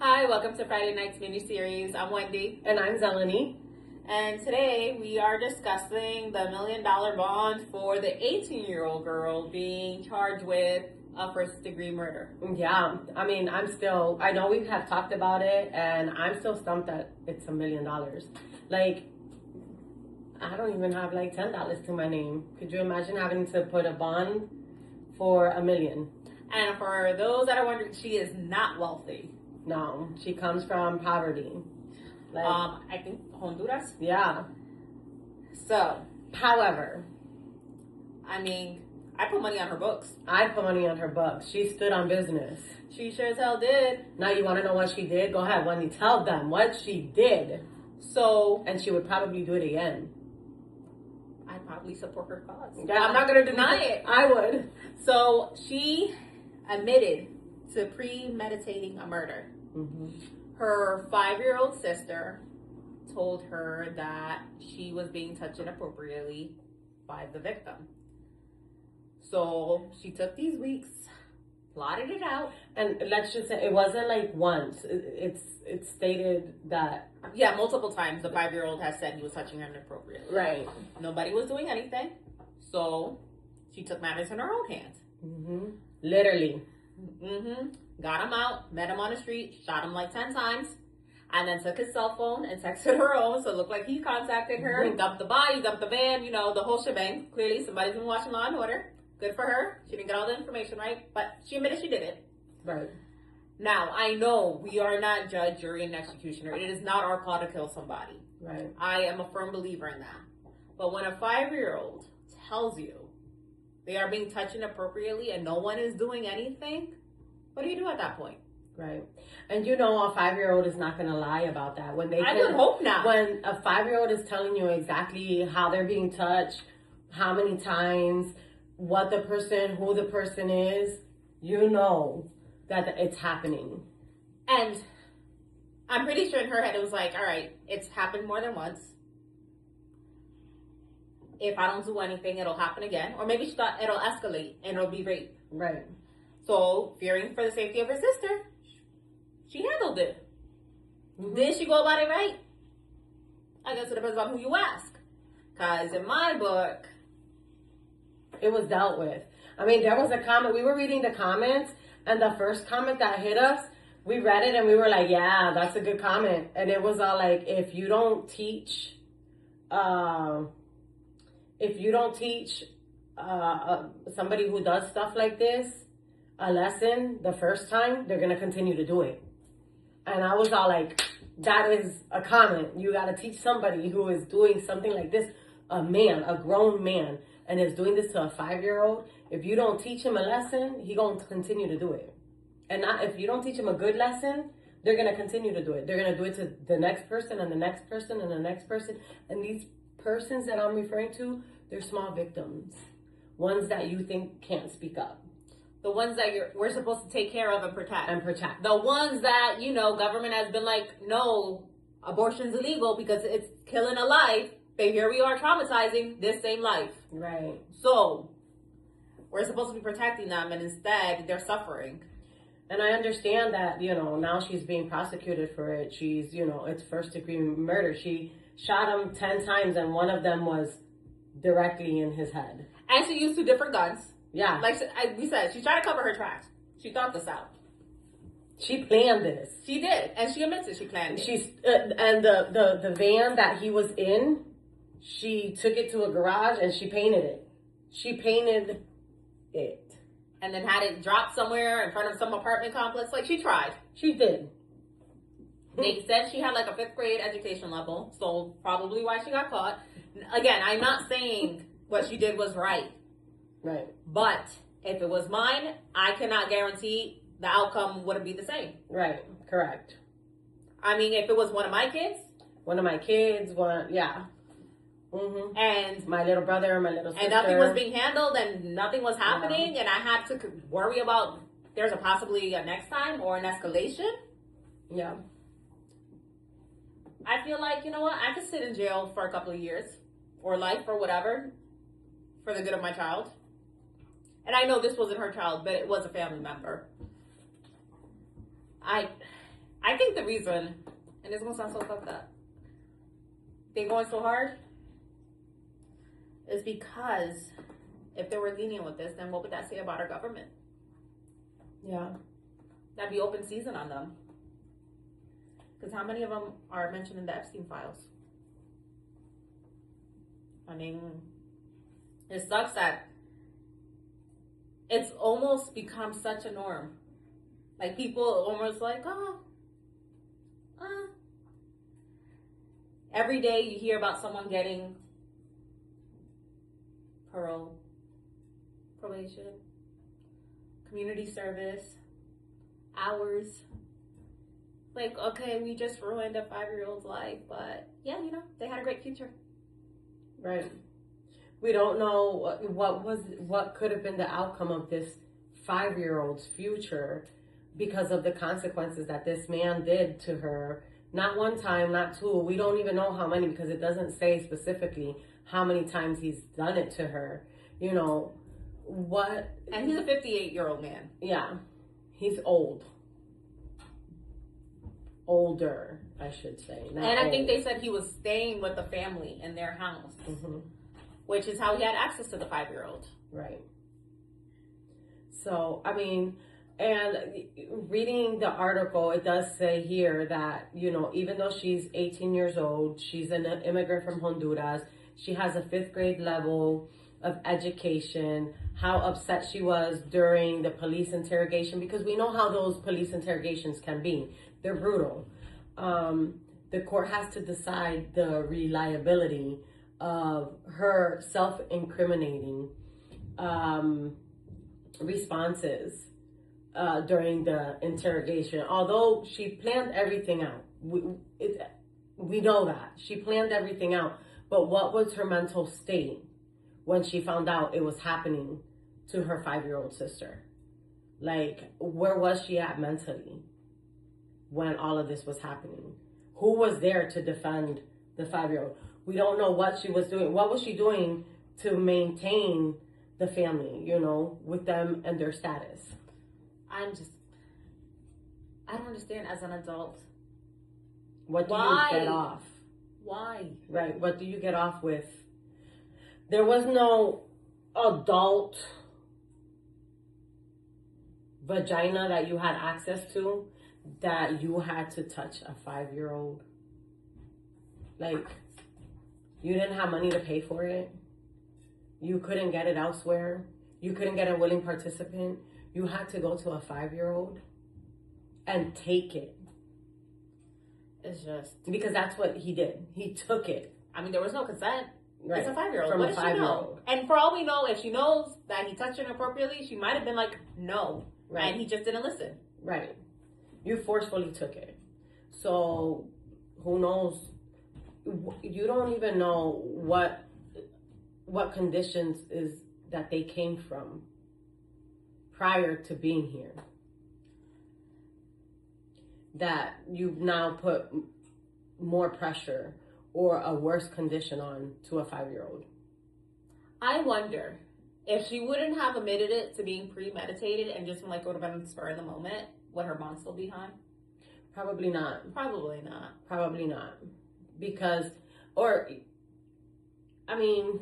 Hi, welcome to Friday Night's mini-series. I'm Wendy. And I'm Zeleny. And today we are discussing the $1 million bond for the 18-year-old girl being charged with a first-degree murder. Yeah, I mean, I know we have talked about it, and I'm still stumped that it's $1 million. Like, I don't even have like $10 to my name. Could you imagine having to put a bond for $1 million? And for those that are wondering, she is not wealthy. No, she comes from poverty. Like, I think Honduras. Yeah. So, however, I mean, I put money on her books. I put money on her books. She stood on business. She sure as hell did. Now you want to know what she did? Go ahead, Wendy. Tell them what she did. So, and she would probably do it again. I probably support her cause. Yeah. I'm not going to deny it. I would. So she admitted to premeditating a murder. Mm-hmm. Her 5-year-old sister told her that she was being touched inappropriately by the victim. So she took these weeks, plotted it out. And let's just say it wasn't like once. It's stated that. Yeah, multiple times the 5-year-old has said he was touching her inappropriately. Right. Nobody was doing anything. So she took matters in her own hands. Mm-hmm. Literally. Mm-hmm. Got him out, met him on the street, shot him like 10 times, and then took his cell phone and texted her own, so it looked like he contacted her. He dumped the body, dumped the van, the whole shebang. Clearly, somebody's been watching Law and Order. Good for her. She didn't get all the information right, but she admitted she did it. Right. Now, I know we are not judge, jury, and executioner. It is not our call to kill somebody. Right. I am a firm believer in that. But when a 5-year-old tells you they are being touched inappropriately and no one is doing anything, what do you do at that point? Right. And a 5-year-old is not going to lie about that. I would hope not. When a 5-year-old is telling you exactly how they're being touched, how many times, who the person is, that it's happening. And I'm pretty sure in her head it was like, all right, it's happened more than once. If I don't do anything, it'll happen again. Or maybe she thought it'll escalate and it'll be rape. Right. So, fearing for the safety of her sister, she handled it. Mm-hmm. Did she go about it right? I guess it depends on who you ask. Because in my book, it was dealt with. I mean, there was a comment. We were reading the comments, and the first comment that hit us, we read it, and we were like, yeah, that's a good comment. And it was all like, if you don't teach somebody who does stuff like this a lesson the first time, they're going to continue to do it. And I was all like, that is a comment. You got to teach somebody who is doing something like this, a grown man, and is doing this to a 5-year-old. If you don't teach him a lesson, he going to continue to do it. And if you don't teach him a good lesson, they're going to continue to do it. They're going to do it to the next person and the next person and the next person. And these persons that I'm referring to, they're small victims. Ones that you think can't speak up. The ones that we're supposed to take care of and protect. The ones that, government has been like, no, abortion's illegal because it's killing a life. But here we are traumatizing this same life. Right. So, we're supposed to be protecting them, and instead, they're suffering. And I understand that, now she's being prosecuted for it. She's, it's first-degree murder. She shot him 10 times, and one of them was directly in his head. And she used 2 different guns. Yeah. Like we said, she tried to cover her tracks. She thought this out. She planned this. She did. And she admits it. She planned it. And the van that he was in, she took it to a garage and she painted it. And then had it dropped somewhere in front of some apartment complex. Like, she tried. She did. They said she had like a 5th grade education level. So, probably why she got caught. Again, I'm not saying what she did was right. Right. But if it was mine, I cannot guarantee the outcome wouldn't be the same. Right. Correct. I mean, if it was one of my kids. Yeah. Mm-hmm. And my little brother, my little sister. And nothing was being handled and nothing was happening. Yeah. And I had to worry about there's possibly a next time or an escalation. Yeah. I feel like, I could sit in jail for a couple of years or life or whatever for the good of my child. And I know this wasn't her child, but it was a family member. I think the reason, and it's gonna sound so fucked up, they going so hard is because if they were lenient with this, then what would that say about our government? Yeah. That'd be open season on them. Because how many of them are mentioned in the Epstein files? I mean, it sucks that it's almost become such a norm. Like people almost like, every day you hear about someone getting parole, probation, community service, hours. Like, okay, we just ruined a 5-year-old's life, but yeah, they had a great future. Right. We don't know what could have been the outcome of this 5-year-old's future because of the consequences that this man did to her. Not one time, not two. We don't even know how many because it doesn't say specifically how many times he's done it to her. What? And he's a 58-year-old man. Yeah. He's old. Older, I should say. And I think they said he was staying with the family in their house, which is how he had access to the 5-year-old. Right. So, I mean, and reading the article, it does say here that, even though she's 18 years old, she's an immigrant from Honduras, she has a 5th grade level of education, how upset she was during the police interrogation, because we know how those police interrogations can be. They're brutal. The court has to decide the reliability of her self-incriminating responses during the interrogation. Although she planned everything out. We know that. She planned everything out. But what was her mental state when she found out it was happening to her 5-year-old sister? Like, where was she at mentally when all of this was happening? Who was there to defend the 5-year-old? We don't know what she was doing. What was she doing to maintain the family, with them and their status? I don't understand as an adult. What do you get off? Why? Right. What do you get off with? There was no adult vagina that you had access to that you had to touch a 5-year-old. Like, you didn't have money to pay for it. You couldn't get it elsewhere. You couldn't get a willing participant. You had to go to a 5-year-old and take it. It's just... Because that's what he did. He took it. I mean, there was no consent. Right. It's a 5-year-old. From what a does she know? 5-year-old. And for all we know, if she knows that he touched her inappropriately, she might have been like, no. Right. And he just didn't listen. Right. You forcefully took it. So, who knows? You don't even know what conditions is that they came from prior to being here. That you've now put more pressure or a worse condition on to a 5-year-old. I wonder if she wouldn't have admitted it to being premeditated and just like would have been spur of the moment, would her mom still be high? Probably not. Probably not. Probably not. Because, or, I mean,